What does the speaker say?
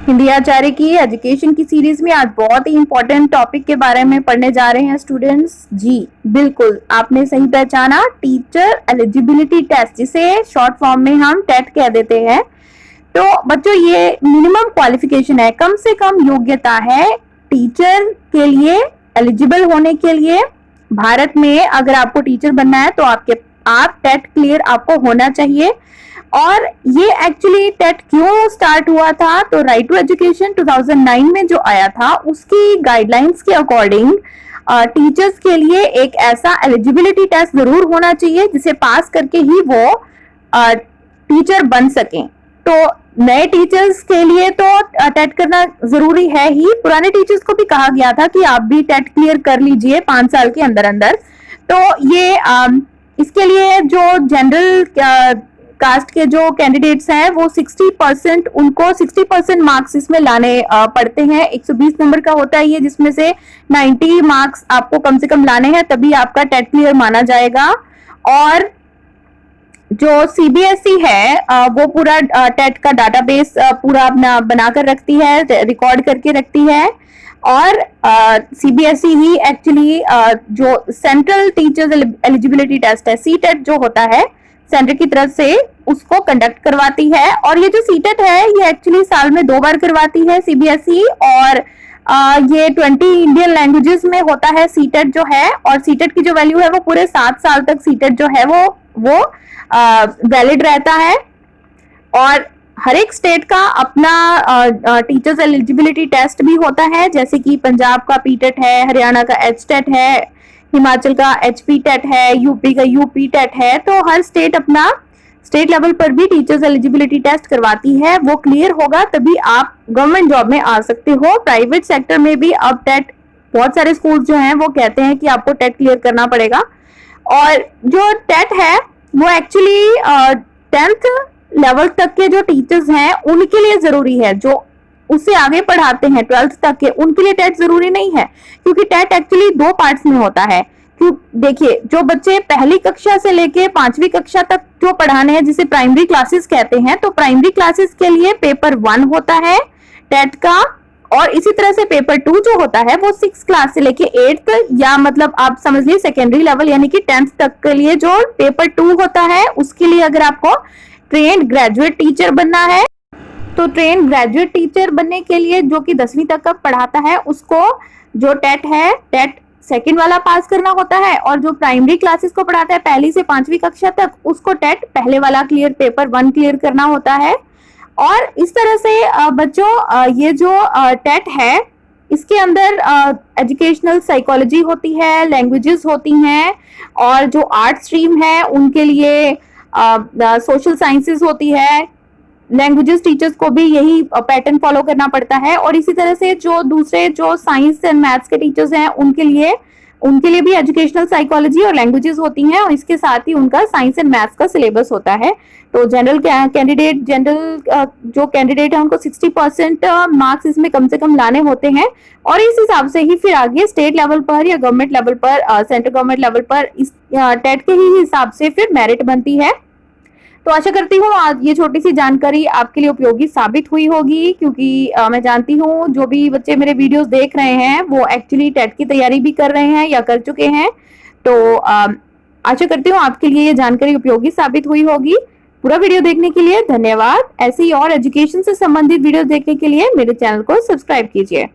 हिंदी आचार्य की एजुकेशन की सीरीज में आज बहुत ही इंपॉर्टेंट टॉपिक के बारे में पढ़ने जा रहे हैं स्टूडेंट्स। जी बिल्कुल, आपने सही पहचाना, टीचर एलिजिबिलिटी टेस्ट, जिसे शॉर्ट फॉर्म में हम टेट कह देते हैं। तो बच्चों, ये मिनिमम क्वालिफिकेशन है, कम से कम योग्यता है टीचर के लिए एलिजिबल होने के लिए। भारत में अगर आपको टीचर बनना है तो आप टेट क्लियर आपको होना चाहिए। और ये एक्चुअली टेट क्यों स्टार्ट हुआ था, तो राइट टू एजुकेशन 2009 में जो आया था उसकी गाइडलाइंस के अकॉर्डिंग टीचर्स के लिए एक ऐसा एलिजिबिलिटी टेस्ट जरूर होना चाहिए जिसे पास करके ही वो टीचर बन सकें। तो नए टीचर्स के लिए तो टेट करना जरूरी है ही, पुराने टीचर्स को भी कहा गया था कि आप भी टेट क्लियर कर लीजिए 5 साल के अंदर अंदर। तो ये इसके लिए जो जनरल कास्ट के जो कैंडिडेट्स हैं वो 60% मार्क्स इसमें लाने पड़ते हैं। 120 नंबर का होता है ये, जिसमें से 90 मार्क्स आपको कम से कम लाने हैं, तभी आपका टेट क्लियर माना जाएगा। और जो सीबीएसई है वो पूरा टेट का डाटाबेस पूरा अपना बनाकर रखती है, रिकॉर्ड करके रखती है। और सीबीएसई ही एक्चुअली जो सेंट्रल टीचर्स एलिजिबिलिटी टेस्ट है, सीटेट जो होता है सेंटर की तरफ से, उसको कंडक्ट करवाती है। और ये जो सीटेट है ये एक्चुअली साल में 2 बार करवाती है सीबीएसई। और ये 20 इंडियन लैंग्वेजेस में होता है सीटेट जो है। और सीटेट की जो वैल्यू है वो पूरे 7 साल तक सीटेट जो है वो वैलिड रहता है। और हर एक स्टेट का अपना टीचर्स एलिजिबिलिटी टेस्ट भी होता है, जैसे कि पंजाब का पीटेट है, हरियाणा का एचटेट है, हिमाचल का एचपी टेट है, यूपी का यूपी टेट है। तो हर स्टेट अपना स्टेट लेवल पर भी टीचर्स एलिजिबिलिटी टेस्ट करवाती है, वो क्लियर होगा तभी आप गवर्नमेंट जॉब में आ सकते हो। प्राइवेट सेक्टर में भी अब टेट, बहुत सारे स्कूल जो हैं वो कहते हैं कि आपको टेट क्लियर करना पड़ेगा। और जो टेट है वो एक्चुअली 10th लेवल तक के जो टीचर्स हैं उनके लिए जरूरी है, जो उससे आगे पढ़ाते हैं 12th तक के, उनके लिए टेट जरूरी नहीं है, क्योंकि टेट एक्चुअली 2 पार्ट्स में होता है। क्यों, देखिए, जो बच्चे पहली कक्षा से लेके 5वीं कक्षा तक जो पढ़ाने हैं, जिसे प्राइमरी क्लासेस कहते हैं, तो प्राइमरी क्लासेस के लिए पेपर 1 होता है टेट का। और इसी तरह से पेपर 2 जो होता है वो 6 क्लास से लेके 8th, या मतलब आप समझ लीजिए सेकेंडरी लेवल यानी कि 10th तक के लिए जो पेपर 2 होता है, उसके लिए अगर आपको ट्रेन ग्रेजुएट टीचर बनना है तो ट्रेन ग्रेजुएट टीचर बनने के लिए, जो कि 10वीं तक का पढ़ाता है, उसको जो टेट है, टेट सेकंड वाला पास करना होता है। और जो प्राइमरी क्लासेस को पढ़ाता है 1ली से 5वीं कक्षा तक, उसको टेट पहले वाला क्लियर, पेपर 1 क्लियर करना होता है। और इस तरह से बच्चों, ये जो टेट है इसके अंदर एजुकेशनल साइकोलॉजी होती है, लैंग्वेजेस होती हैं, और जो आर्ट स्ट्रीम है उनके लिए सोशल साइंसेस होती है। लैंग्वेजेस टीचर्स को भी यही पैटर्न फॉलो करना पड़ता है। और इसी तरह से जो दूसरे जो साइंस एंड मैथ्स के टीचर्स हैं उनके लिए भी एजुकेशनल साइकोलॉजी और लैंग्वेजेस होती हैं, और इसके साथ ही उनका साइंस एंड मैथ्स का सिलेबस होता है। तो जनरल जो कैंडिडेट है उनको 60% मार्क्स इसमें कम से कम लाने होते हैं। और इस हिसाब से ही फिर आगे स्टेट लेवल पर या गवर्नमेंट लेवल पर, सेंट्रल गवर्नमेंट लेवल पर इस टेट के ही हिसाब से फिर मेरिट बनती है। तो आशा करती हूँ आज ये छोटी सी जानकारी आपके लिए उपयोगी साबित हुई होगी, क्योंकि मैं जानती हूँ जो भी बच्चे मेरे वीडियोस देख रहे हैं वो एक्चुअली टेट की तैयारी भी कर रहे हैं या कर चुके हैं। तो आशा करती हूँ आपके लिए ये जानकारी उपयोगी साबित हुई होगी। पूरा वीडियो देखने के लिए धन्यवाद। ऐसे ही और एजुकेशन से संबंधित वीडियो देखने के लिए मेरे चैनल को सब्सक्राइब कीजिए।